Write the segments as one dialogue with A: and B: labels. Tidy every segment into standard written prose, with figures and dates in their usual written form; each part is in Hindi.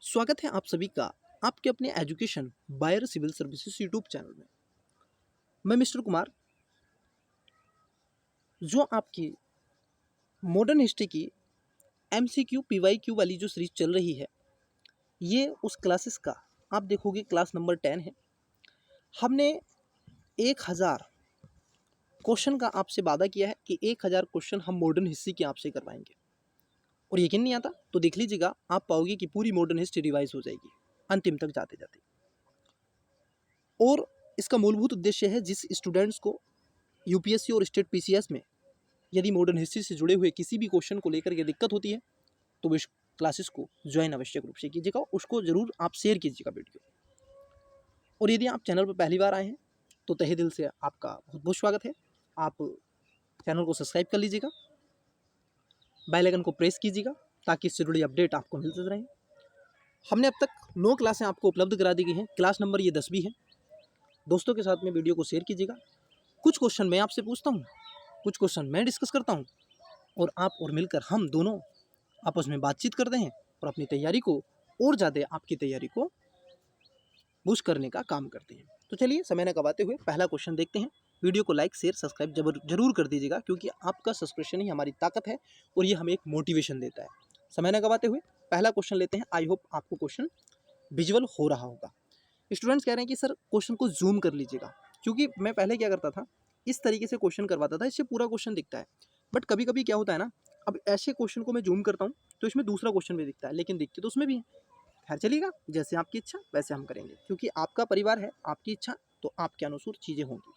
A: स्वागत है आप सभी का आपके अपने एजुकेशन बायर सिविल सर्विसेज यूट्यूब चैनल में। मैं मिस्टर कुमार, जो आपकी मॉडर्न हिस्ट्री की एमसीक्यू पीवाईक्यू वाली जो सीरीज चल रही है, ये उस क्लासेस का आप देखोगे क्लास नंबर 10 है। हमने 1000 क्वेश्चन का आपसे वादा किया है कि 1000 क्वेश्चन हम मॉडर्न हिस्ट्री के आपसे करवाएंगे, और यकीन नहीं आता तो देख लीजिएगा, आप पाओगे कि पूरी मॉडर्न हिस्ट्री रिवाइज हो जाएगी अंतिम तक जाते जाते। और इसका मूलभूत उद्देश्य है, जिस स्टूडेंट्स को यूपीएससी और स्टेट पीसीएस में यदि मॉडर्न हिस्ट्री से जुड़े हुए किसी भी क्वेश्चन को लेकर के दिक्कत होती है, तो वो इस क्लासेस को ज्वाइन आवश्यक रूप से कीजिएगा, उसको जरूर आप शेयर कीजिएगा वीडियो। और यदि आप चैनल पर पहली बार आए हैं तो तहे दिल से आपका बहुत बहुत स्वागत है। आप चैनल को सब्सक्राइब कर लीजिएगा, बेल आइकन को प्रेस कीजिएगा ताकि इससे जुड़ी अपडेट आपको मिलते रहें। हमने अब तक 9 क्लासें आपको उपलब्ध करा दी गई हैं। क्लास नंबर ये 10वीं है। दोस्तों के साथ में वीडियो को शेयर कीजिएगा। कुछ क्वेश्चन मैं आपसे पूछता हूँ, कुछ क्वेश्चन मैं डिस्कस करता हूँ, और आप और मिलकर हम दोनों आपस में बातचीत करते हैं और अपनी तैयारी को और ज़्यादा आपकी तैयारी को बूस्ट करने का काम करते हैं। तो चलिए समय न गवाते हुए पहला क्वेश्चन देखते हैं। वीडियो को लाइक शेयर सब्सक्राइब जरूर कर दीजिएगा, क्योंकि आपका सब्सक्रिप्शन ही हमारी ताकत है और ये हमें एक मोटिवेशन देता है। समय न गवाते हुए पहला क्वेश्चन लेते हैं। आई होप आपको क्वेश्चन विजुअल हो रहा होगा। स्टूडेंट्स कह रहे हैं कि सर क्वेश्चन को जूम कर लीजिएगा, क्योंकि मैं पहले क्या करता था, इस तरीके से क्वेश्चन करवाता था, इससे पूरा क्वेश्चन दिखता है। बट कभी कभी क्या होता है ना, अब ऐसे क्वेश्चन को मैं जूम करता हूँ तो इसमें दूसरा क्वेश्चन भी दिखता है, लेकिन दिखते तो उसमें भी है। खैर चलिएगा, जैसे आपकी इच्छा वैसे हम करेंगे, क्योंकि आपका परिवार है, आपकी इच्छा, तो आपके अनुसार चीज़ें होंगी।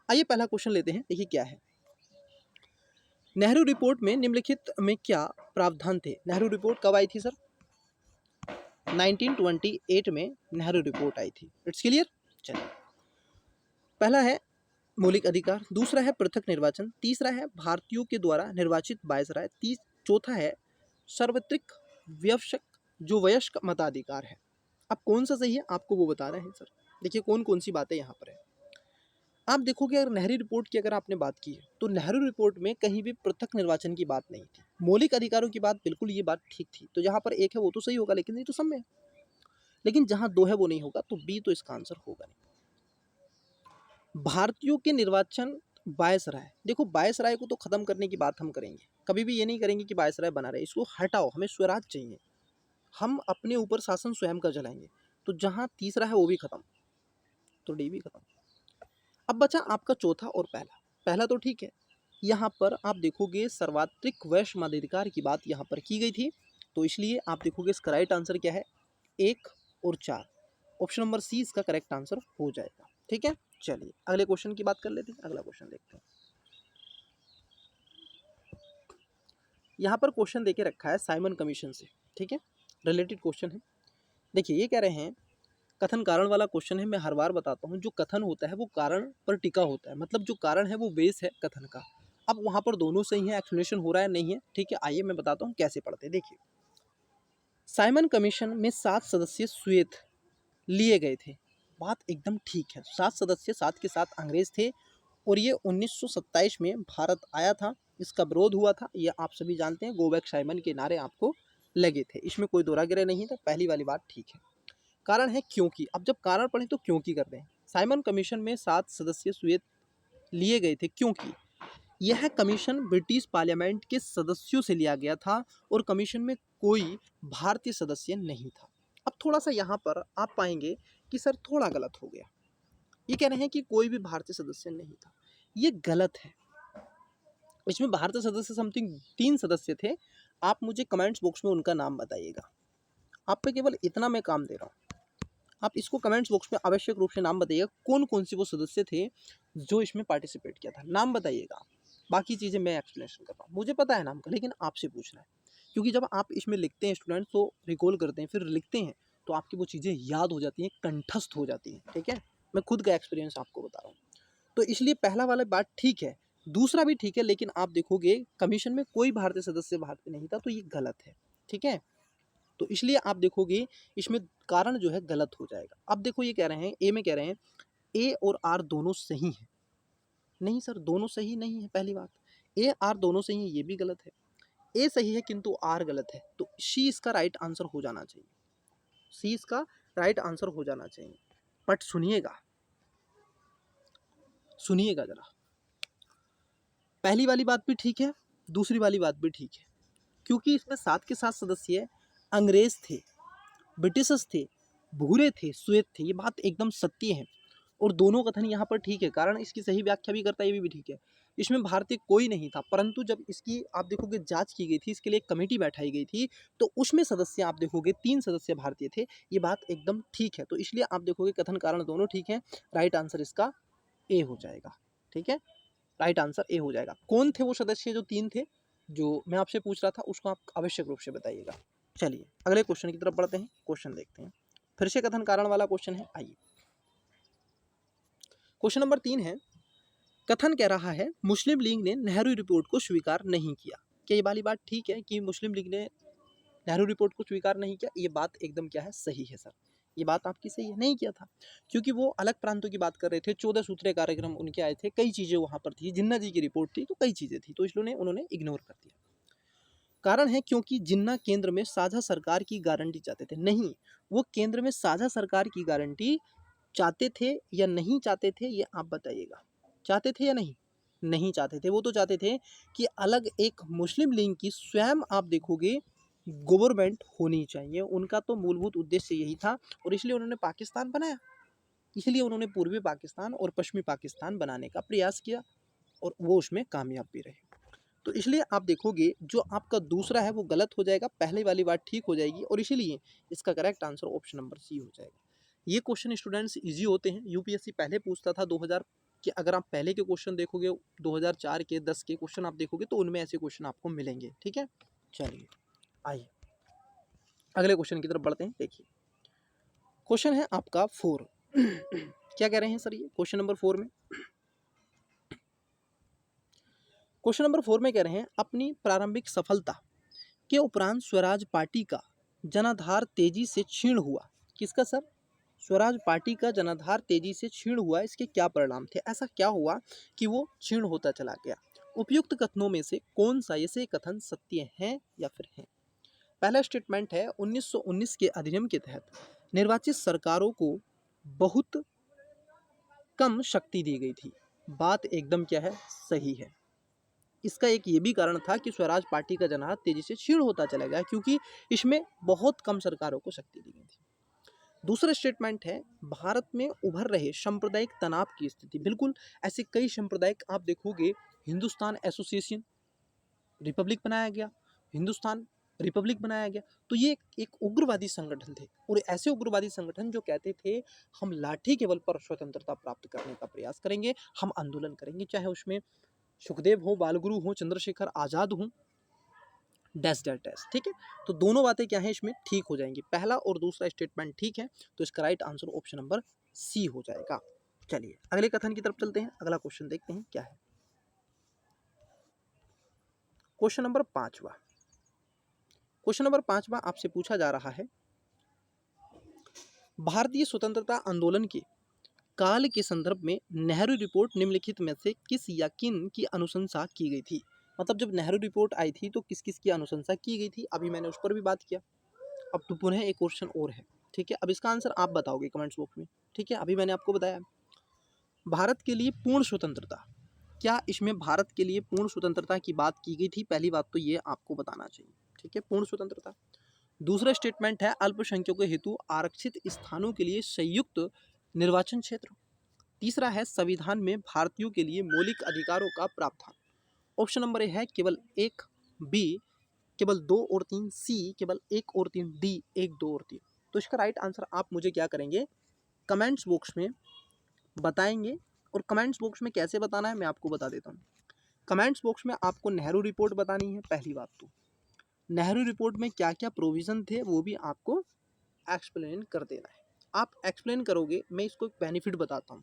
A: आइए पहला क्वेश्चन लेते हैं। देखिए क्या है, नेहरू रिपोर्ट में निम्नलिखित में क्या प्रावधान थे। नेहरू रिपोर्ट कब आई थी सर? 1928 में नेहरू रिपोर्ट आई थी। It's clear. चलिए, पहला है मौलिक अधिकार, दूसरा है पृथक निर्वाचन, तीसरा है भारतीयों के द्वारा निर्वाचित वायसराय, चौथा है सार्वत्रिक वयस्क जो वयस्क मताधिकार है। अब कौन सा सही है आपको वो बता रहे हैं सर। देखिए कौन कौन सी बातें यहाँ पर है। आप देखोगे, अगर नेहरू रिपोर्ट की अगर आपने बात की है, तो नेहरू रिपोर्ट में कहीं भी पृथक निर्वाचन की बात नहीं थी। मौलिक अधिकारों की बात बिल्कुल, ये बात ठीक थी। तो जहाँ पर एक है वो तो सही होगा, लेकिन नहीं तो सब में है। लेकिन जहाँ दो है वो नहीं होगा, तो बी तो इसका आंसर होगा नहीं। भारतीयों के निर्वाचन वायसराय, देखो वायसराय को तो खत्म करने की बात हम करेंगे, कभी भी ये नहीं करेंगे कि वायसराय बना रहे, इसको हटाओ, हमें स्वराज चाहिए, हम अपने ऊपर शासन स्वयं का चलाएंगे। तो जहां तीसरा है वो भी खत्म, तो डी भी खत्म। अब बचा आपका चौथा और पहला। पहला तो ठीक है, यहाँ पर आप देखोगे सर्वात्रिक वैश्य मताधिकार की बात यहाँ पर की गई थी, तो इसलिए आप देखोगे इसका राइट आंसर क्या है, 1 और 4। ऑप्शन नंबर सी इसका करेक्ट आंसर हो जाएगा। ठीक है, चलिए अगले क्वेश्चन की बात कर लेते हैं। अगला क्वेश्चन देखते हैं। यहाँ पर क्वेश्चन देके रखा है साइमन कमीशन से, ठीक है, रिलेटेड क्वेश्चन है। देखिए ये कह रहे हैं, कथन कारण वाला क्वेश्चन है। मैं हर बार बताता हूँ, जो कथन होता है वो कारण पर टिका होता है, मतलब जो कारण है वो बेस है कथन का। अब वहाँ पर दोनों सही है, एक्सप्लेनेशन हो रहा है नहीं है, ठीक है। आइए मैं बताता हूँ कैसे पढ़ते हैं। देखिए, साइमन कमीशन में 7 सदस्य श्वेत लिए गए थे, बात एकदम ठीक है। 7 सदस्य, 7 के 7 अंग्रेज थे, और ये 1927 में भारत आया था। इसका विरोध हुआ था, ये आप सभी जानते हैं। गो बैक साइमन के नारे आपको लगे थे, इसमें कोई दोरागिरे नहीं था। पहली वाली बात ठीक है। कारण है क्योंकि, अब जब कारण पढ़े तो क्योंकि कर दें। साइमन कमीशन में 7 सदस्य श्वेत लिए गए थे क्योंकि यह कमीशन ब्रिटिश पार्लियामेंट के सदस्यों से लिया गया था, और कमीशन में कोई भारतीय सदस्य नहीं था। अब थोड़ा सा यहाँ पर आप पाएंगे कि सर थोड़ा गलत हो गया। ये कह रहे हैं कि कोई भी भारतीय सदस्य नहीं था, ये गलत है। इसमें भारतीय सदस्य समथिंग 3 सदस्य थे। आप मुझे कमेंट्स बॉक्स में उनका नाम बताइएगा। आप पे केवल इतना मैं काम दे रहा हूँ, आप इसको कमेंट्स बॉक्स में आवश्यक रूप से नाम बताइएगा, कौन कौन से वो सदस्य थे जो इसमें पार्टिसिपेट किया था, नाम बताइएगा। बाकी चीज़ें मैं एक्सप्लेनेशन कर रहा हूँ, मुझे पता है नाम का, लेकिन आपसे पूछना है। क्योंकि जब आप इसमें लिखते हैं स्टूडेंट्स, तो रिकॉल करते हैं, फिर लिखते हैं, तो आपकी वो चीज़ें याद हो जाती हैं, कंठस्थ हो जाती हैं। ठीक है, मैं खुद का एक्सपीरियंस आपको बता रहा हूँ। तो इसलिए पहला वाला बात ठीक है, दूसरा भी ठीक है, लेकिन आप देखोगे कमीशन में कोई भारतीय सदस्य भारतीय नहीं था, तो ये गलत है। ठीक है, तो इसलिए आप देखोगे इसमें कारण जो है गलत हो जाएगा। अब देखो ये कह रहे हैं, ए में कह रहे हैं ए और आर दोनों सही हैं। नहीं सर, दोनों सही नहीं है। पहली बात, ए आर दोनों सही है, ये भी गलत है। ए सही है किंतु आर गलत है, तो सी इसका राइट आंसर हो जाना चाहिए। सी इसका राइट आंसर हो जाना चाहिए। बट सुनिएगा जरा, पहली वाली बात भी ठीक है, दूसरी वाली बात भी ठीक है, क्योंकि इसमें 7 के 7 सदस्य अंग्रेज थे, ब्रिटिशर्स थे, भूरे थे, श्वेत थे, ये बात एकदम सत्य है। और दोनों कथन यहाँ पर ठीक है, कारण इसकी सही व्याख्या भी करता है, ये भी ठीक है। इसमें भारतीय कोई नहीं था, परंतु जब इसकी आप देखोगे जांच की गई थी, इसके लिए एक कमेटी बैठाई गई थी, तो उसमें सदस्य आप देखोगे 3 सदस्य भारतीय थे, ये बात एकदम ठीक है। तो इसलिए आप देखोगे कथन कारण दोनों ठीक है, राइट आंसर इसका ए हो जाएगा। ठीक है, राइट आंसर ए हो जाएगा। कौन थे वो सदस्य जो 3 थे, जो मैं आपसे पूछ रहा था, उसको आप आवश्यक रूप से बताइएगा। चलिए अगले क्वेश्चन की तरफ बढ़ते हैं, क्वेश्चन देखते हैं। फिर से कथन कारण वाला क्वेश्चन है, आइए। क्वेश्चन नंबर 3 है, कथन कह रहा है मुस्लिम लीग ने नेहरू रिपोर्ट को स्वीकार नहीं किया। क्या ये वाली बात ठीक है कि मुस्लिम लीग ने नेहरू रिपोर्ट को स्वीकार नहीं किया? ये बात एकदम क्या है, सही है सर, ये बात आपकी सही है, नहीं किया था, क्योंकि वो अलग प्रांतों की बात कर रहे थे, 14 सूत्रीय कार्यक्रम उनके आए थे, कई चीज़ें वहाँ पर थी, जिन्ना जी की रिपोर्ट थी, तो कई चीज़ें थी, तो इसलिए उन्होंने इग्नोर कर दिया। कारण है क्योंकि जिन्ना केंद्र में साझा सरकार की गारंटी चाहते थे। नहीं, वो केंद्र में साझा सरकार की गारंटी चाहते थे या नहीं चाहते थे, ये आप बताइएगा। चाहते थे या नहीं? नहीं चाहते थे। वो तो चाहते थे कि अलग एक मुस्लिम लीग की स्वयं आप देखोगे गवर्नमेंट होनी चाहिए, उनका तो मूलभूत उद्देश्य यही था, और इसलिए उन्होंने पाकिस्तान बनाया। इसलिए उन्होंने पूर्वी पाकिस्तान और पश्चिमी पाकिस्तान बनाने का प्रयास किया, और वो उसमें कामयाब भी रहे। तो इसलिए आप देखोगे जो आपका दूसरा है वो गलत हो जाएगा, पहले वाली बात ठीक हो जाएगी, और इसीलिए इसका correct answer option number C हो जाएगा। ये क्वेश्चन स्टूडेंट्स इजी होते हैं, यूपीएससी पहले पूछता था 2000 के, अगर आप पहले के क्वेश्चन देखोगे 2004 के 10 के क्वेश्चन आप देखोगे तो उनमें ऐसे क्वेश्चन आपको मिलेंगे। ठीक है, चलिए आइए अगले क्वेश्चन की तरफ बढ़ते हैं। देखिए क्वेश्चन है आपका 4 क्या कह रहे हैं सर, ये क्वेश्चन नंबर 4 में, क्वेश्चन नंबर 4 में कह रहे हैं अपनी प्रारंभिक सफलता के उपरांत स्वराज पार्टी का जनाधार तेजी से क्षीण हुआ। किसका सर? स्वराज पार्टी का जनाधार तेजी से क्षीण हुआ, इसके क्या परिणाम थे? ऐसा क्या हुआ कि वो क्षीण होता चला गया? उपयुक्त कथनों में से कौन सा ऐसे कथन सत्य है या फिर है? पहला स्टेटमेंट है 1919 के अधिनियम के तहत निर्वाचित सरकारों को बहुत कम शक्ति दी गई थी। बात एकदम क्या है, सही है। इसका एक ये भी कारण था कि स्वराज पार्टी का जनाधार तेजी से क्षीण होता चला गया, क्योंकि इसमें बहुत कम सरकारों को शक्ति दी गई थी। दूसरा स्टेटमेंट है भारत में उभर रहे सांप्रदायिक तनाव की स्थिति। बिल्कुल ऐसे कई सांप्रदायिक आप देखोगे, हिंदुस्तान एसोसिएशन रिपब्लिक बनाया गया, हिंदुस्तान रिपब्लिक बनाया गया, तो ये एक उग्रवादी संगठन थे, और ऐसे उग्रवादी संगठन जो कहते थे हम लाठी के बल पर स्वतंत्रता प्राप्त करने का प्रयास करेंगे, हम आंदोलन करेंगे, चाहे उसमें सुखदेव हो, बालगुरु हो, चंद्रशेखर आजाद हो, डैश डैश डैश। ठीक है, तो दोनों बातें क्या है इसमें ठीक हो जाएंगी, पहला और दूसरा स्टेटमेंट ठीक है, तो इसका right answer option number C हो जाएगा। चलिए अगले कथन की तरफ चलते हैं, अगला क्वेश्चन देखते हैं क्या है। क्वेश्चन नंबर 5वां, क्वेश्चन नंबर 5वां आपसे पूछा जा रहा है भारतीय स्वतंत्रता आंदोलन के काल के संदर्भ में नेहरू रिपोर्ट निम्नलिखित में से किस या किन की अनुशंसा की गई थी? मतलब जब नेहरू रिपोर्ट आई थी तो किस किस की अनुशंसा की गई थी, अभी मैंने उस पर भी बात किया। अब तो पुनः एक क्वेश्चन और है, ठीक है, अब इसका आंसर आप बताओगे कमेंट्स बॉक्स में। ठीक है, अभी मैंने आपको बताया भारत के लिए पूर्ण स्वतंत्रता, क्या इसमें भारत के लिए पूर्ण स्वतंत्रता की बात की गई थी? पहली बात तो ये आपको बताना चाहिए। ठीक है, पूर्ण स्वतंत्रता। दूसरा स्टेटमेंट है अल्पसंख्यकों हेतु आरक्षित स्थानों के लिए संयुक्त निर्वाचन क्षेत्र। तीसरा है संविधान में भारतीयों के लिए मौलिक अधिकारों का प्रावधान। ऑप्शन नंबर ए है केवल 1, बी केवल 2 और 3, सी केवल 1 और 3, डी 1, 2 और 3। तो इसका राइट आंसर आप मुझे क्या करेंगे, कमेंट्स बॉक्स में बताएंगे। और कमेंट्स बॉक्स में कैसे बताना है मैं आपको बता देता हूँ। कमेंट्स बॉक्स में आपको नेहरू रिपोर्ट बतानी है, पहली बात तो नेहरू रिपोर्ट में क्या क्या प्रोविज़न थे वो भी आपको एक्सप्लेन कर देना है। आप एक्सप्लेन करोगे, मैं इसको एक बेनिफिट बताता हूँ।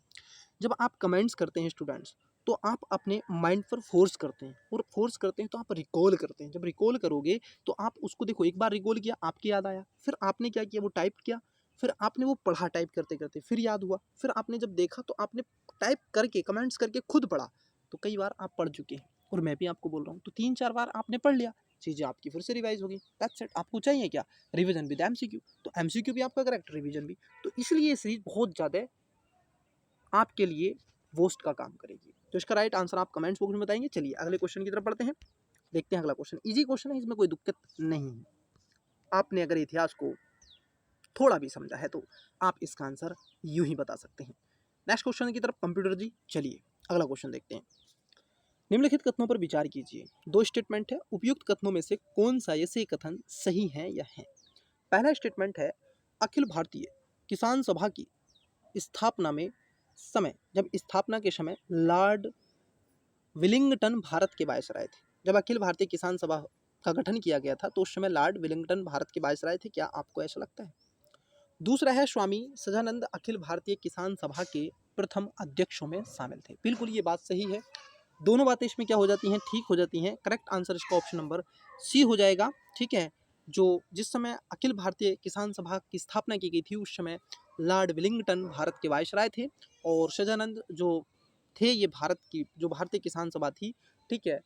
A: जब आप कमेंट्स करते हैं स्टूडेंट्स, तो आप अपने माइंड पर फोर्स करते हैं, और फोर्स करते हैं तो आप रिकॉल करते हैं। जब रिकॉल करोगे तो आप उसको देखो, एक बार रिकॉल किया आपके याद आया, फिर आपने क्या किया, वो टाइप किया, फिर आपने वो पढ़ा टाइप करते करते, फिर याद हुआ, फिर आपने जब देखा तो आपने टाइप करके कमेंट्स करके खुद पढ़ा, तो कई बार आप पढ़ चुके हैं, और मैं भी आपको बोल रहा हूँ, तो 3-4 बार आपने पढ़ लिया, चीज़ें आपकी फिर से रिवाइज होगी। That's it. आपको चाहिए क्या? Revision with MCQ. तो एमसीक्यू भी आपका करेक्ट, रिवीजन भी। तो इसलिए ये सीरीज बहुत ज़्यादा आपके लिए वोस्ट का काम करेगी। तो इसका राइट आंसर आप कमेंट्स बॉक्स में बताएंगे। चलिए अगले क्वेश्चन की तरफ बढ़ते हैं। देखते हैं अगला क्वेश्चन। इजी क्वेश्चन है, इसमें कोई दिक्कत नहीं है। आपने अगर इतिहास को थोड़ा भी समझा है तो आप इसका आंसर यूं ही बता सकते हैं। नेक्स्ट क्वेश्चन की तरफ कंप्यूटर जी। चलिए अगला क्वेश्चन देखते हैं। निम्नलिखित कथनों पर विचार कीजिए। दो स्टेटमेंट है, उपयुक्त कथनों में से कौन सा ऐसे कथन सही है या है? पहला स्टेटमेंट है, अखिल भारतीय किसान सभा की स्थापना में समय, जब स्थापना के समय लॉर्ड विलिंगटन भारत के वायसराय थे। जब अखिल भारतीय किसान सभा का गठन किया गया था तो उस समय लॉर्ड विलिंगटन भारत के वायसराय थे। क्या आपको ऐसा लगता है? दूसरा है, स्वामी सदानंद अखिल भारतीय किसान सभा के प्रथम अध्यक्षों में शामिल थे। बिल्कुल ये बात सही है। दोनों बातें इसमें क्या हो जाती हैं? ठीक हो जाती हैं। करेक्ट आंसर इसका ऑप्शन नंबर सी हो जाएगा। ठीक है, जो जिस समय अखिल भारतीय किसान सभा की स्थापना की गई थी उस समय लॉर्ड विलिंगटन भारत के वायसराय थे और सदानंद जो थे ये भारत की जो भारतीय किसान सभा थी, ठीक है,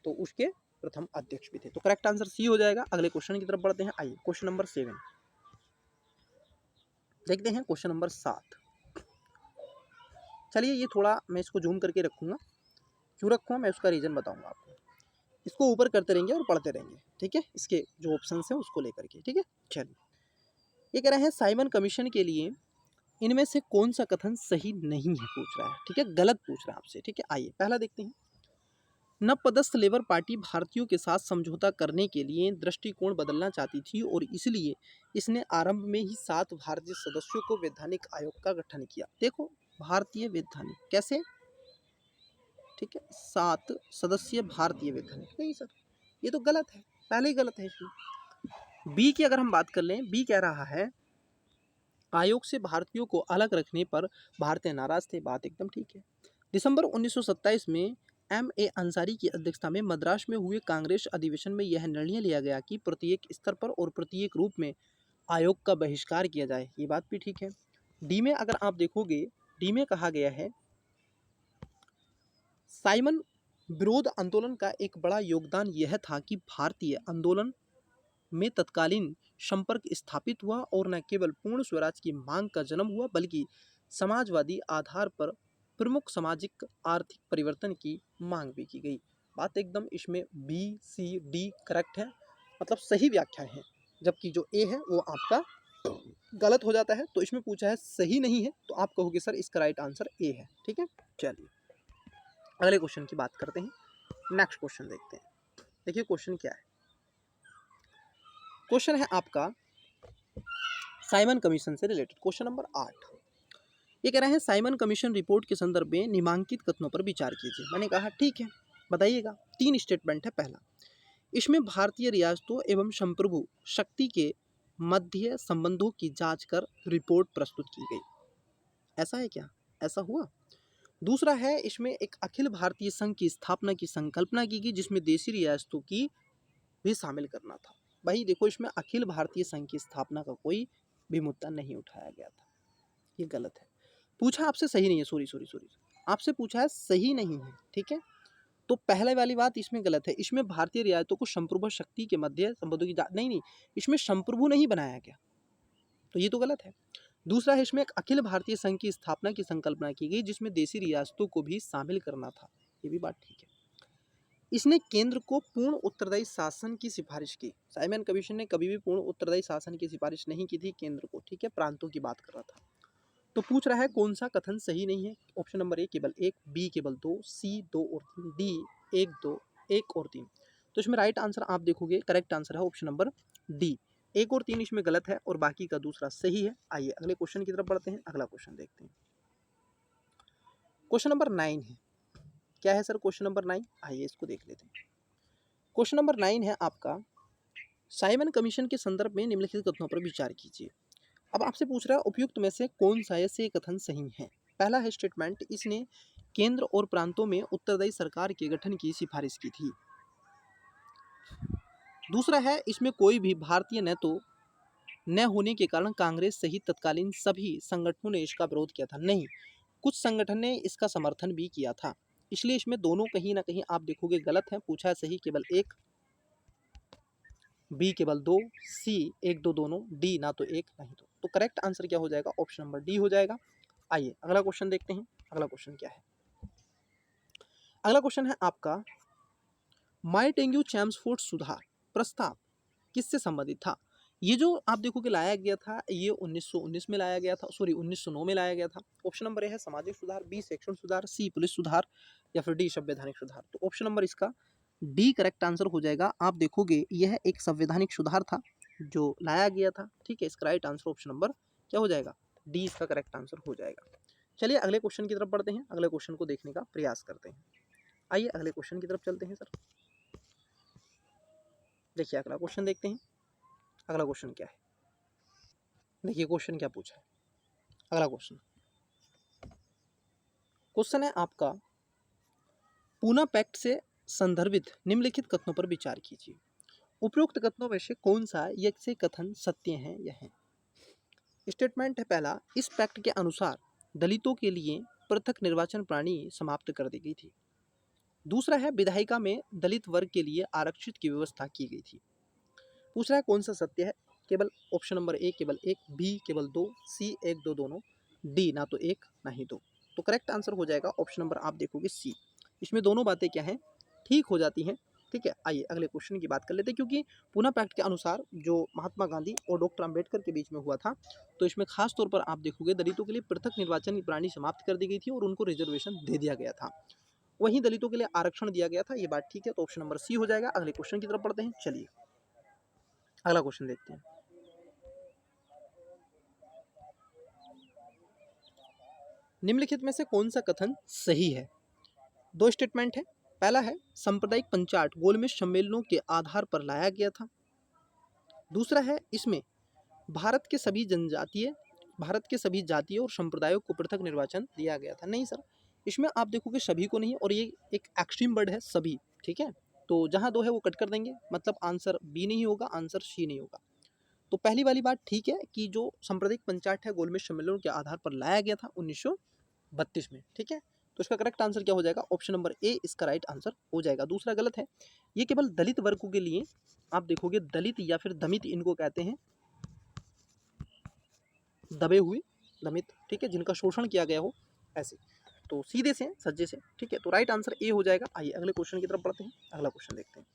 A: तो उसके प्रथम अध्यक्ष भी थे। तो करेक्ट आंसर सी हो जाएगा। अगले क्वेश्चन की तरफ बढ़ते हैं। आइए क्वेश्चन नंबर 7 देखते हैं। Question number 7। चलिए ये थोड़ा मैं इसको जूम करके रखूंगा। क्यों रखूंगा मैं उसका रीजन बताऊंगा आपको। इसको ऊपर करते रहेंगे और पढ़ते रहेंगे। ठीक है, इसके जो ऑप्शन हैं उसको लेकर के। ठीक है, चलिए ये कह रहे हैं साइमन कमीशन के लिए इनमें से कौन सा कथन सही नहीं है पूछ रहा है। ठीक है, गलत पूछ रहा है आपसे। ठीक है, आइए पहला देखते हैं। नवपदस्थ लेबर पार्टी भारतीयों के साथ समझौता करने के लिए दृष्टिकोण बदलना चाहती थी और इसलिए इसने आरंभ में ही 7 भारतीय सदस्यों को वैधानिक आयोग का गठन किया। देखो, भारतीय वैधानिक कैसे? ठीक है, 7 सदस्यीय भारतीय वैधानिक नहीं सर, ये तो गलत है, पहले ही गलत है इसमें। बी की अगर हम बात कर लें, बी कह रहा है आयोग से भारतीयों को अलग रखने पर भारतीय नाराज थे। बात एकदम ठीक है। दिसंबर 1927 में M.A. अंसारी की अध्यक्षता में मद्रास में हुए कांग्रेस अधिवेशन में यह निर्णय लिया गया कि प्रत्येक स्तर पर और प्रत्येक रूप में आयोग का बहिष्कार किया जाए। ये बात भी ठीक है। डी में अगर आप देखोगे, डी में कहा गया है साइमन विरोध आंदोलन का एक बड़ा योगदान यह था कि भारतीय आंदोलन में तत्कालीन संपर्क स्थापित हुआ और न केवल पूर्ण स्वराज की मांग का जन्म हुआ बल्कि समाजवादी आधार पर प्रमुख सामाजिक आर्थिक परिवर्तन की मांग भी की गई। बात एकदम इसमें बी सी डी करेक्ट है, मतलब सही व्याख्या है, जबकि जो ए है वो आपका गलत हो जाता है। तो इसमें पूछा है सही नहीं है तो आप कहोगे सर इसका राइट आंसर ए है। ठीक है, चलिए अगले क्वेश्चन की बात करते हैं। नेक्स्ट क्वेश्चन देखते हैं। देखिए क्वेश्चन क्या है। क्वेश्चन है आपका साइमन कमीशन से रिलेटेड। क्वेश्चन नंबर 8 ये कह रहे हैं साइमन कमीशन रिपोर्ट के संदर्भ में निम्नलिखित कथनों पर विचार कीजिए। मैंने कहा ठीक है, बताइएगा। 3 स्टेटमेंट है। पहला, इसमें भारतीय रियासतों एवं संप्रभु शक्ति के मध्य संबंधों की जांच कर रिपोर्ट प्रस्तुत की गई। ऐसा है क्या? ऐसा हुआ? दूसरा है, इसमें एक अखिल भारतीय संघ की स्थापना की संकल्पना की गई जिसमें देशी रियासतों की भी शामिल करना था। भाई देखो, इसमें अखिल भारतीय संघ की स्थापना का कोई भी मुद्दा नहीं उठाया गया था। ये गलत है। पूछा आपसे सही नहीं है, सॉरी आपसे पूछा है सही नहीं है। ठीक है, तो पहले वाली बात इसमें गलत है। इसमें भारतीय रियासतों को संप्रभु शक्ति के मध्य संबंधों की नहीं, इसमें संप्रभु नहीं बनाया गया, तो ये तो गलत है। दूसरा है, इसमें एक अखिल भारतीय संघ की स्थापना की संकल्पना की गई जिसमें देशी रियासतों को भी शामिल करना था। ये भी बात ठीक है। इसने केंद्र को पूर्ण उत्तरदायी शासन की सिफारिश की। साइमन कमीशन ने कभी भी पूर्ण उत्तरदायी शासन की सिफारिश नहीं की थी केंद्र को। ठीक है, प्रांतों की बात कर रहा था। तो पूछ रहा है कौन सा कथन सही नहीं है। ऑप्शन नंबर ए केवल 1, बी केवल 2, सी 2 और 3, डी 1 2 1 और 3। तो इसमें राइट आंसर आप देखोगे, करेक्ट आंसर है ऑप्शन नंबर डी। 1 और 3 इसमें गलत है और बाकी का दूसरा सही है। आइए अगले क्वेश्चन की तरफ बढ़ते हैं। अगला क्वेश्चन देखते हैं। क्वेश्चन नंबर 9 है। क्या है सर क्वेश्चन नंबर 9? आइए इसको देख लेते हैं। क्वेश्चन नंबर 9 है आपका, साइमन कमीशन के संदर्भ में निम्नलिखित कथनों पर विचार कीजिए। अब आपसे पूछ रहा है उपयुक्त में से कौन सा ऐसे कथन सही है। पहला है स्टेटमेंट, इसने केंद्र और प्रांतों में उत्तरदायी सरकार के गठन की सिफारिश की थी। दूसरा है, इसमें कोई भी भारतीय न होने के कारण कांग्रेस सहित तत्कालीन सभी संगठनों ने इसका विरोध किया था। नहीं, कुछ संगठन ने इसका समर्थन भी किया था। इसलिए इसमें दोनों कहीं ना कहीं आप देखोगे गलत है। पूछा है सही केवल एक, बी केवल 2, सी 1 2 दोनों, डी ना तो एक नहीं दो। तो करेक्ट आंसर क्या हो जाएगा? ऑप्शन नंबर डी हो जाएगा। आइए अगला क्वेश्चन देखते हैं। अगला क्वेश्चन क्या है? अगला क्वेश्चन है आपका, मार्टेंग्यू चैम्सफोर्ड सुधार प्रस्ताव किससे संबंधित था? ये जो आप देखो कि लाया गया था, ये 1919 में लाया गया था, सॉरी 1909 में लाया गया था। ऑप्शन नंबर ए है सामाजिक सुधार, बी शैक्षणिक सुधार, सी पुलिस सुधार या फिर डी संवैधानिक सुधार। तो ऑप्शन नंबर इसका डी करेक्ट आंसर हो जाएगा। आप देखोगे यह एक संवैधानिक सुधार था जो लाया गया था। ठीक है, इसका राइट आंसर ऑप्शन नंबर क्या हो जाएगा? डी इसका करेक्ट आंसर हो जाएगा। चलिए अगले क्वेश्चन की तरफ बढ़ते हैं, अगले क्वेश्चन को देखने का प्रयास करते हैं। आइए अगले क्वेश्चन की तरफ चलते हैं सर। देखिए अगला क्वेश्चन देखते हैं। अगला क्वेश्चन क्या है? देखिए क्वेश्चन क्या पूछा है। अगला क्वेश्चन है आपका, पूना पैक्ट से संदर्भित निम्नलिखित कथनों पर विचार कीजिए। उपरोक्त कथनों में से कौन सा ये से कथन सत्य है या है? स्टेटमेंट है पहला, इस पैक्ट के अनुसार दलितों के लिए पृथक निर्वाचन प्रणाली समाप्त कर दी गई थी। दूसरा है, विधायिका में दलित वर्ग के लिए आरक्षित की व्यवस्था की गई थी। पूछ रहा है कौन सा सत्य है? केवल ऑप्शन नंबर ए केवल एक, बी केवल 2, सी 1 2 दोनों, डी ना तो एक ना ही दो। तो करेक्ट आंसर हो जाएगा ऑप्शन नंबर आप देखोगे सी। इसमें दोनों बातें क्या हैं? ठीक हो जाती हैं। ठीक है, आइए अगले क्वेश्चन की बात कर लेते हैं। क्योंकि पूना पैक्ट के अनुसार जो महात्मा गांधी और डॉक्टर अंबेडकर के बीच में हुआ था, तो इसमें खास तौर पर आप देखोगे दलितों के लिए पृथक निर्वाचन की प्रणाली समाप्त कर दी गई थी और उनको रिजर्वेशन दे दिया गया था। वहीं दलितों के लिए आरक्षण दिया गया था। ये बात ठीक है, तो ऑप्शन नंबर सी हो जाएगा। अगले क्वेश्चन की तरफ बढ़ते हैं। चलिए अगला क्वेश्चन देखते हैं। निम्नलिखित में से कौन सा कथन सही है? दो स्टेटमेंट है। पहला है, सांप्रदायिक पंचायत गोलमेज सम्मेलनों के आधार पर लाया गया था। दूसरा है, इसमें भारत के सभी जनजातीय भारत के सभी जातियों और संप्रदायों को पृथक निर्वाचन दिया गया था। नहीं सर, इसमें आप देखोगे सभी को नहीं, और ये एक एक्सट्रीम वर्ड है सभी। ठीक है, तो जहां दो है वो कट कर देंगे, मतलब आंसर बी नहीं होगा, आंसर सी नहीं होगा। तो पहली वाली बात ठीक है कि जो सांप्रदायिक पंचायत है गोलमेज सम्मेलनों के आधार पर लाया गया था 1932 में। ठीक है, तो इसका करेक्ट आंसर क्या हो जाएगा? ऑप्शन नंबर ए इसका राइट आंसर हो जाएगा। दूसरा गलत है। ये केवल दलित वर्गों के लिए, आप देखोगे दलित या फिर दमित इनको कहते हैं, दबे हुए दमित। ठीक है, जिनका शोषण किया गया हो ऐसे। तो सीधे से सज्जे से। ठीक है, तो राइट आंसर ए हो जाएगा। आइए अगले क्वेश्चन की तरफ बढ़ते हैं। अगला क्वेश्चन देखते हैं।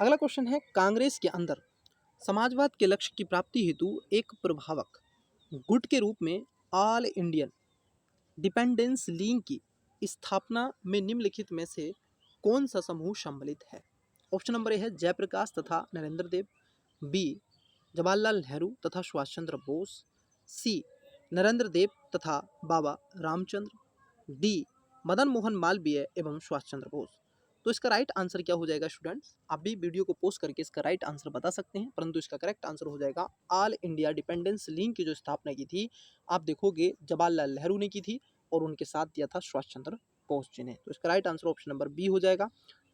A: अगला क्वेश्चन है, कांग्रेस के अंदर समाजवाद के लक्ष्य की प्राप्ति हेतु एक प्रभावक गुट के रूप में ऑल इंडियन डिपेंडेंस लीग की स्थापना में निम्नलिखित में से कौन सा समूह सम्मिलित है? ऑप्शन नंबर ए है जयप्रकाश तथा नरेंद्र देव, बी जवाहरलाल नेहरू तथा सुभाष चंद्र बोस, सी नरेंद्र देव तथा बाबा रामचंद्र, डी मदन मोहन मालवीय एवं सुभाष चंद्र बोस। तो इसका राइट आंसर क्या हो जाएगा स्टूडेंट्स? आप भी वीडियो को पोस्ट करके इसका राइट आंसर बता सकते हैं, परंतु इसका करेक्ट आंसर हो जाएगा ऑल इंडिया डिपेंडेंस लीग की जो स्थापना की थी, आप देखोगे जवाहरलाल नेहरू ने की थी और उनके साथ दिया था सुभाष चंद्र बोस जी ने। तो इसका right answer option number B हो जाएगा।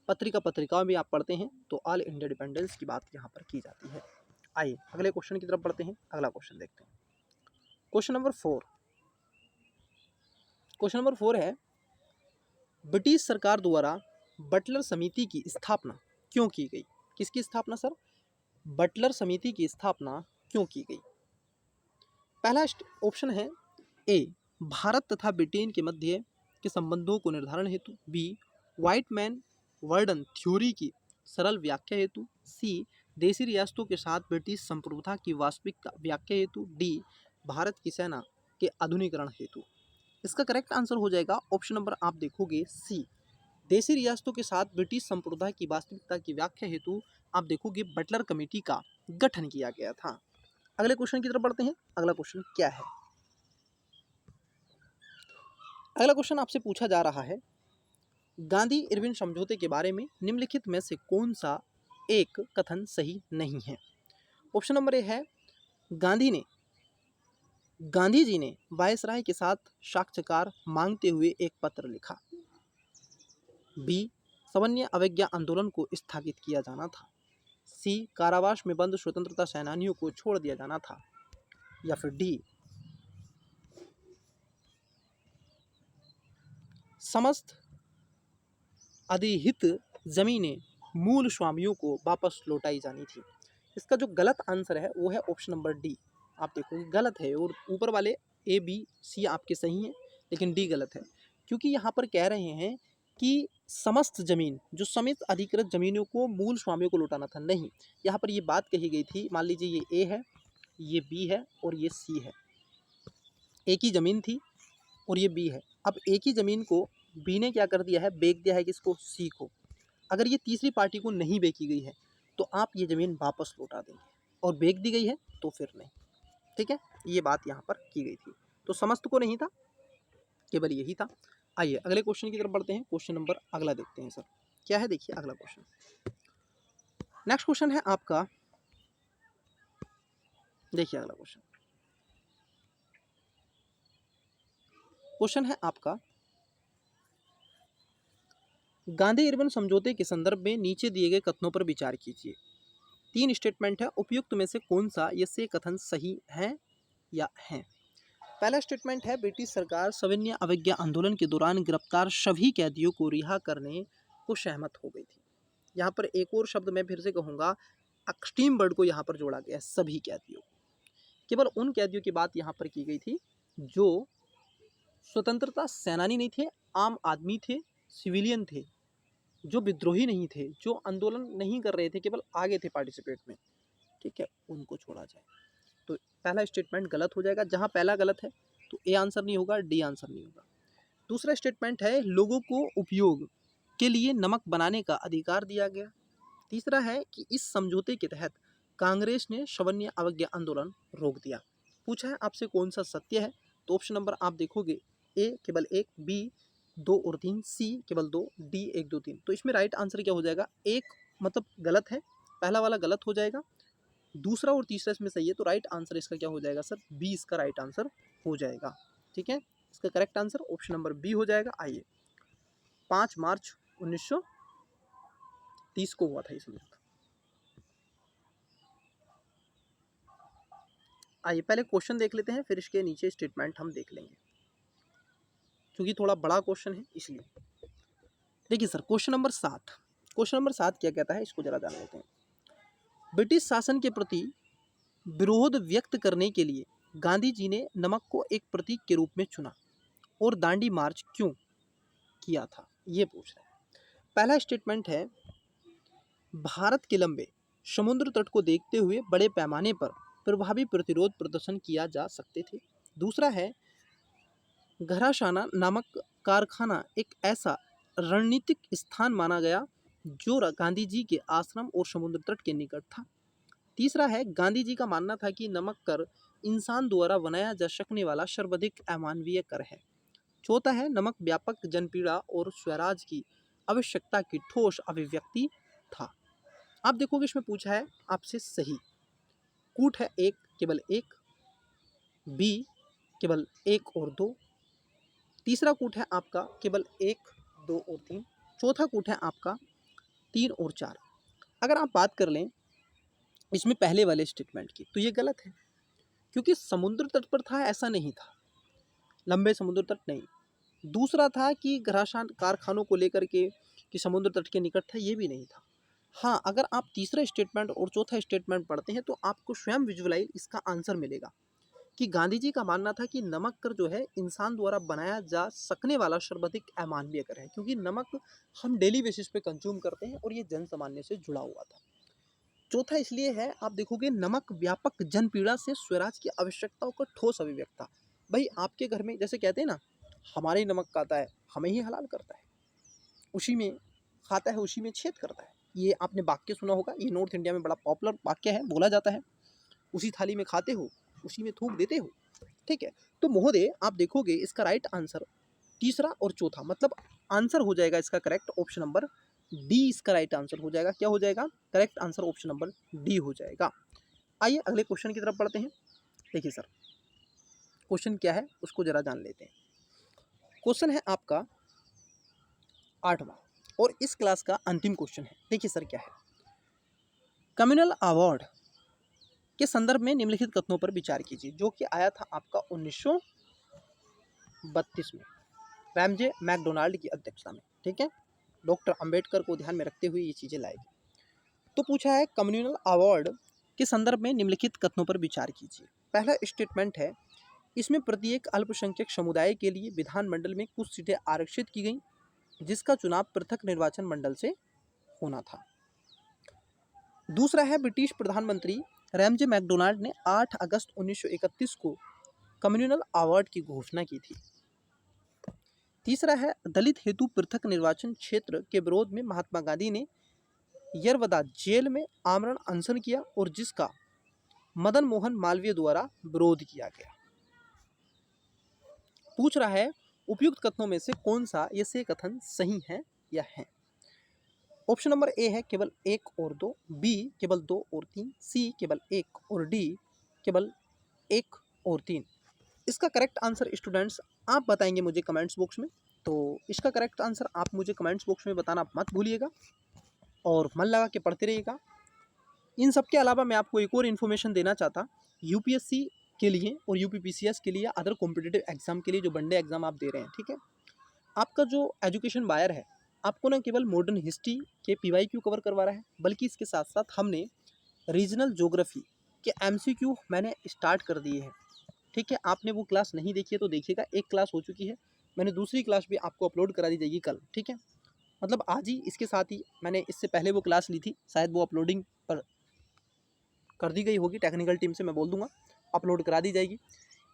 A: पत्रिकाओं में आप पढ़ते हैं तो ऑल इंडिया डिपेंडेंस की बात यहाँ पर की जाती है। आइए अगले क्वेश्चन की तरफ बढ़ते हैं। अगला क्वेश्चन देखते हैं। Question number 4। क्वेश्चन नंबर 4 है, ब्रिटिश सरकार द्वारा बटलर समिति की स्थापना क्यों की गई? किसकी स्थापना सर? बटलर समिति की स्थापना क्यों की गई? पहला ऑप्शन है ए भारत तथा ब्रिटेन के मध्य के संबंधों को निर्धारण हेतु, बी व्हाइट मैन वर्डन थ्योरी की सरल व्याख्या हेतु, सी देशी रियासतों के साथ ब्रिटिश संप्रभुता की वास्तविक व्याख्या हेतु, डी भारत की सेना के आधुनिकीकरण हेतु। इसका करेक्ट आंसर हो जाएगा ऑप्शन नंबर आप देखोगे सी, देशी रियासतों के साथ ब्रिटिश संप्रभुता की वास्तविकता की व्याख्या हेतु आप देखोगे बटलर कमेटी का गठन किया गया था। अगले क्वेश्चन की तरफ बढ़ते हैं। अगला क्वेश्चन क्या है? अगला क्वेश्चन आपसे पूछा जा रहा है, गांधी इरविन समझौते के बारे में निम्नलिखित में से कौन सा एक कथन सही नहीं है? ऑप्शन नंबर ए है, गांधी जी ने वायसराय के साथ साक्षात्कार मांगते हुए एक पत्र लिखा, बी सवर्ण अवज्ञा आंदोलन को स्थगित किया जाना था, सी कारावास में बंद स्वतंत्रता सेनानियों को छोड़ दिया जाना था, या फिर डी समस्त अधिहित जमीनें मूल स्वामियों को वापस लौटाई जानी थी। इसका जो गलत आंसर है वो है ऑप्शन नंबर डी। आप देखोगे गलत है, और ऊपर वाले ए बी सी आपके सही हैं, लेकिन डी गलत है, क्योंकि यहाँ पर कह रहे हैं कि समस्त जमीन, जो समित अधिकृत जमीनों को मूल स्वामियों को लौटाना था। नहीं, यहाँ पर ये बात कही गई थी, मान लीजिए ये ए है, ये बी है और ये सी है। एक ही ज़मीन थी और ये बी है। अब एक ही ज़मीन को बी ने क्या कर दिया है, बेच दिया है किसको, सी को। अगर ये तीसरी पार्टी को नहीं बेची गई है तो आप ये ज़मीन वापस लौटा देंगे, और बेच दी गई है तो फिर नहीं। ठीक है, ये बात यहाँ पर की गई थी। तो समस्त को नहीं था, केवल यही था। आइए अगले क्वेश्चन की तरफ बढ़ते हैं। क्वेश्चन नंबर अगला देखते हैं सर, क्या है, देखिए अगला क्वेश्चन। नेक्स्ट क्वेश्चन है आपका, देखिए अगला क्वेश्चन। क्वेश्चन है आपका, गांधी इरविन समझौते के संदर्भ में नीचे दिए गए कथनों पर विचार कीजिए। 3 स्टेटमेंट है, उपयुक्त में से कौन सा ये से कथन सही है या है। पहला स्टेटमेंट है, ब्रिटिश सरकार सविनय अवज्ञा आंदोलन के दौरान गिरफ्तार सभी कैदियों को रिहा करने को सहमत हो गई थी। यहाँ पर एक और शब्द मैं फिर से कहूँगा, एक्सट्रीम वर्ड को यहाँ पर जोड़ा गया, सभी कैदियों। केवल उन कैदियों की बात यहाँ पर की गई थी जो स्वतंत्रता सेनानी नहीं थे, आम आदमी थे, सिविलियन थे, जो विद्रोही नहीं थे, जो आंदोलन नहीं कर रहे थे, केवल आगे थे पार्टिसिपेट में। ठीक है, उनको छोड़ा जाए। तो पहला स्टेटमेंट गलत हो जाएगा। जहाँ पहला गलत है तो ए आंसर नहीं होगा, डी आंसर नहीं होगा। दूसरा स्टेटमेंट है, लोगों को उपयोग के लिए नमक बनाने का अधिकार दिया गया। तीसरा है कि इस समझौते के तहत कांग्रेस ने सविनय अवज्ञा आंदोलन रोक दिया। पूछा है आपसे कौन सा सत्य है, तो ऑप्शन नंबर आप देखोगे, ए केवल 1, बी 2 और 3, सी केवल 2, डी 1 2 3। तो इसमें राइट आंसर क्या हो जाएगा, एक मतलब गलत है, पहला वाला गलत हो जाएगा, दूसरा और तीसरा इसमें सही है। तो राइट आंसर इसका क्या हो जाएगा सर, बी इसका राइट आंसर हो जाएगा। ठीक है, इसका correct answer option number B हो जाएगा। आइए, 5 मार्च 1930 को हुआ था ये समझौता। आइए पहले क्वेश्चन देख लेते हैं, फिर इसके नीचे स्टेटमेंट हम देख लेंगे, क्योंकि थोड़ा बड़ा क्वेश्चन है इसलिए। देखिए sir, question number 7, question number 7 क्या कहता है, इसको जरा जान लेते हैं। ब्रिटिश शासन के प्रति विरोध व्यक्त करने के लिए गांधी जी ने नमक को एक प्रतीक के रूप में चुना और दांडी मार्च क्यों किया था, ये पूछ रहे हैं। पहला स्टेटमेंट है, भारत के लंबे समुद्र तट को देखते हुए बड़े पैमाने पर प्रभावी प्रतिरोध प्रदर्शन किया जा सकते थे। दूसरा है, घराशाना नामक कारखाना एक ऐसा रणनीतिक स्थान माना गया जो गांधी जी के आश्रम और समुद्र तट के निकट था। तीसरा है, गांधी जी का मानना था कि नमक कर इंसान द्वारा बनाया जा सकने वाला सर्वाधिक अमानवीय कर है। चौथा है, नमक व्यापक जनपीड़ा और स्वराज की आवश्यकता की ठोस अभिव्यक्ति था। आप देखोगे इसमें पूछा है आपसे सही, कूट है एक, केवल एक, बी केवल 1 और 2, तीसरा कूट है आपका केवल 1 2 और 3, चौथा कूट है आपका 3 और 4। अगर आप बात कर लें इसमें पहले वाले स्टेटमेंट की, तो ये गलत है, क्योंकि समुद्र तट पर था ऐसा नहीं था, लंबे समुद्र तट नहीं। दूसरा था कि घरासान कारखानों को लेकर के कि समुद्र तट के निकट था, ये भी नहीं था। हाँ, अगर आप तीसरा स्टेटमेंट और चौथा स्टेटमेंट पढ़ते हैं तो आपको स्वयं विजुअलाइज इसका आंसर मिलेगा कि गांधी जी का मानना था कि नमक कर जो है इंसान द्वारा बनाया जा सकने वाला सर्वाधिक अमानवीय कर है, क्योंकि नमक हम डेली बेसिस पे कंज्यूम करते हैं और ये जन सामान्य से जुड़ा हुआ था। चौथा इसलिए है, आप देखोगे, नमक व्यापक जनपीड़ा से स्वराज की आवश्यकताओं का ठोस अभिव्यक्त था। भाई आपके घर में जैसे कहते हैं ना, हमारे नमक खाता है हमें ही हलाल करता है, उसी में खाता है उसी में छेद करता है। ये आपने वाक्य सुना होगा, ये नॉर्थ इंडिया में बड़ा पॉपुलर वाक्य है, बोला जाता है, उसी थाली में खाते हो उसी में थूक देते हो। ठीक है, तो महोदय आप देखोगे इसका राइट आंसर तीसरा और चौथा, मतलब आंसर हो जाएगा इसका करेक्ट ऑप्शन नंबर डी, इसका राइट आंसर हो जाएगा। क्या हो जाएगा, correct answer option number D हो जाएगा। आइए अगले क्वेश्चन की तरफ बढ़ते हैं। देखिए सर, क्वेश्चन क्या है उसको जरा जान लेते हैं। क्वेश्चन है आपका 8वां और इस क्लास का अंतिम क्वेश्चन है। देखिए सर क्या है, कम्युनल अवार्ड के संदर्भ में निम्नलिखित कथनों पर विचार कीजिए, जो कि आया था आपका 1932 में रैमजे मैकडोनाल्ड की अध्यक्षता में। ठीक है, डॉक्टर अंबेडकर को ध्यान में रखते हुए ये चीज़ें लाएगी। तो पूछा है कम्युनल अवार्ड के संदर्भ में निम्नलिखित कथनों पर विचार कीजिए। पहला स्टेटमेंट है, इसमें प्रत्येक अल्पसंख्यक समुदाय के लिए विधानमंडल में कुछ सीटें आरक्षित की गई, जिसका चुनाव पृथक निर्वाचन मंडल से होना था। दूसरा है, ब्रिटिश प्रधानमंत्री रैमजे मैकडोनाल्ड ने 8 अगस्त 1931 को कम्युनल अवार्ड की घोषणा की थी। तीसरा है, दलित हेतु पृथक निर्वाचन क्षेत्र के विरोध में महात्मा गांधी ने यरवदा जेल में आमरण अनशन किया और जिसका मदन मोहन मालवीय द्वारा विरोध किया गया। पूछ रहा है, उपयुक्त कथनों में से कौन सा ये से कथन सही है या है। ऑप्शन नंबर ए है केवल 1 और 2, बी केवल 2 और 3, सी केवल 1 और डी केवल 1 और 3। इसका करेक्ट आंसर स्टूडेंट्स आप बताएंगे मुझे कमेंट्स बॉक्स में। तो इसका करेक्ट आंसर आप मुझे कमेंट्स बॉक्स में बताना मत भूलिएगा और मन लगा के पढ़ते रहिएगा। इन सब के अलावा मैं आपको एक और इन्फॉर्मेशन देना चाहता, यूपीएससी के लिए और यूपीपीसीएस के लिए, अदर कॉम्पिटिटिव एग्जाम के लिए जो वनडे एग्जाम आप दे रहे हैं, ठीक है, आपका जो एजुकेशन बायर है आपको न केवल मॉडर्न हिस्ट्री के पीवाईक्यू कवर करवा रहा है, बल्कि इसके साथ साथ हमने रीजनल ज्योग्राफी के एमसीक्यू मैंने स्टार्ट कर दिए हैं। ठीक है, आपने वो क्लास नहीं देखी है तो देखिएगा, एक क्लास हो चुकी है, मैंने दूसरी क्लास भी आपको अपलोड करा दी जाएगी कल। ठीक है, मतलब आज ही, इसके साथ ही मैंने इससे पहले वो क्लास ली थी, शायद वो अपलोडिंग पर कर दी गई होगी, टेक्निकल टीम से मैं बोल दूंगा, अपलोड करा दी जाएगी।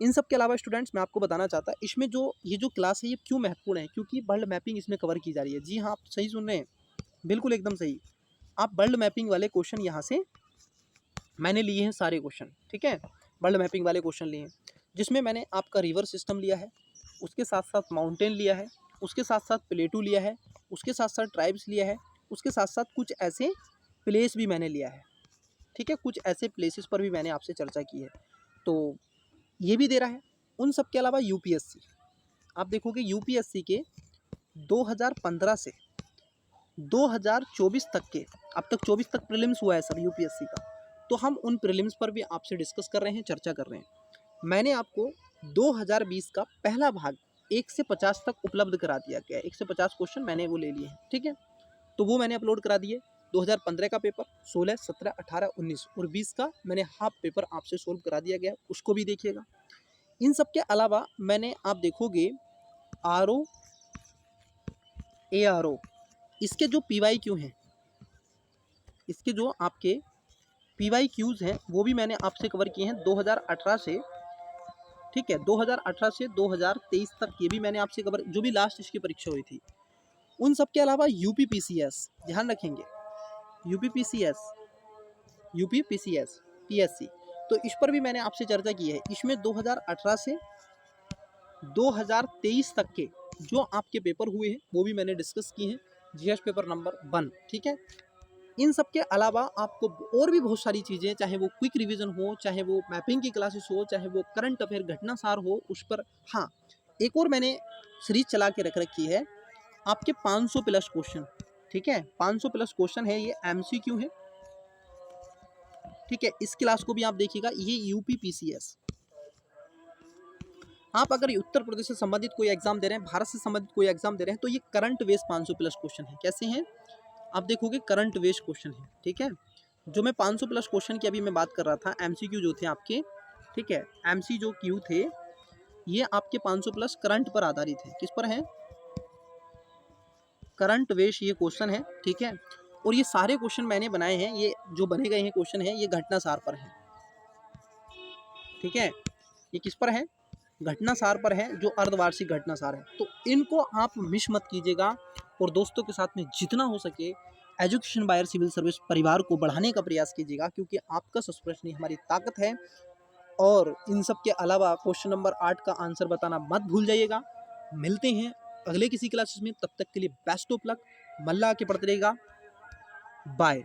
A: इन सब के अलावा स्टूडेंट्स मैं आपको बताना चाहता, इसमें जो ये जो क्लास है ये क्यों महत्वपूर्ण है, क्योंकि वर्ल्ड मैपिंग इसमें कवर की जा रही है। जी हाँ, आप सही सुन रहे हैं, बिल्कुल एकदम सही। आप वर्ल्ड मैपिंग वाले क्वेश्चन यहाँ से मैंने लिए हैं सारे क्वेश्चन। ठीक है, वर्ल्ड मैपिंग वाले क्वेश्चन लिए हैं, जिसमें मैंने आपका रिवर सिस्टम लिया है, उसके साथ साथ माउंटेन लिया है, उसके साथ साथ प्लेटू लिया है, उसके साथ साथ ट्राइब्स लिया है, उसके साथ साथ कुछ ऐसे प्लेस भी मैंने लिया है। ठीक है, कुछ ऐसे प्लेसेस पर भी मैंने आपसे चर्चा की है, तो ये भी दे रहा है। उन सब के अलावा यूपीएससी, आप देखोगे यूपीएससी के 2015 से 2024 तक के, अब तक 24 तक प्रीलिम्स हुआ है सर यूपीएससी का, तो हम उन प्रीलिम्स पर भी आपसे डिस्कस कर रहे हैं, चर्चा कर रहे हैं। मैंने आपको 2020 का पहला भाग 1 से 50 तक उपलब्ध करा दिया गया है, 1 से 50 क्वेश्चन मैंने वो ले लिए हैं। ठीक है, तो वो मैंने अपलोड करा दिए। 2015 का पेपर 16, 17, 18, 19 और 20 का मैंने हाफ पेपर आपसे सोल्व करा दिया गया, उसको भी देखिएगा। इन सब के अलावा मैंने, आप देखोगे आरओ एआरओ, इसके जो पीवाईक्यू हैं, इसके जो आपके पीवाईक्यूज हैं वो भी मैंने आपसे कवर किए हैं 2018 से। ठीक है, 2018 से 2023 तक ये भी मैंने आपसे कवर, जो भी लास्ट इसकी परीक्षा हुई थी। उन सब के अलावा यूपीपीसीएस, ध्यान रखेंगे, यूपीपीसीएस पीएससी, तो इस पर भी मैंने आपसे चर्चा की है। इसमें 2018 से 2023 तक के जो आपके पेपर हुए हैं वो भी मैंने डिस्कस किए हैं, जीएस पेपर नंबर 1। ठीक है, इन सब के अलावा आपको और भी बहुत सारी चीज़ें, चाहे वो क्विक रिवीजन हो, चाहे वो मैपिंग की क्लासेस हो, चाहे वो करंट अफेयर घटनासार हो, उस पर, हाँ, एक और मैंने सीरीज चला के रख रखी है, आपके 500 प्लस क्वेश्चन। ठीक है, 500 प्लस क्वेश्चन है, ये एमसीक्यू है। ठीक है, इस क्लास को भी आप देखिएगा, ये यूपीपीसीएस। आप अगर उत्तर प्रदेश से संबंधित कोई एग्जाम दे रहे हैं, भारत से संबंधित कोई एग्जाम दे रहे हैं, तो ये करंट बेस 500 प्लस क्वेश्चन है। कैसे हैं, आप देखोगे करंट बेस क्वेश्चन है। ठीक है, जो मैं 500 प्लस क्वेश्चन की अभी मैं बात कर रहा था, एमसीक्यू जो थे आपके, ठीक है, एमसी जो क्यू थे, ये आपके 500 प्लस करंट पर आधारित है। किस पर है, करंट बेस ये क्वेश्चन है। ठीक है, और ये सारे क्वेश्चन मैंने बनाए हैं, ये जो बने गए हैं क्वेश्चन है, ये घटनासार पर है। ठीक है, ये किस पर है, घटनासार पर है, जो अर्धवार्षिक घटनासार है। तो इनको आप मिस मत कीजिएगा और दोस्तों के साथ में जितना हो सके एजुकेशन बायर सिविल सर्विस परिवार को बढ़ाने का प्रयास कीजिएगा, क्योंकि आपका सब्सक्रिप्शन ही हमारी ताकत है। और इन सब के अलावा क्वेश्चन नंबर 8 का आंसर बताना मत भूल जाइएगा। मिलते हैं अगले किसी क्लासेस में, तब तक के लिए बेस्ट ऑफ लक, मल्ला के पढ़ते रहेगा, बाय।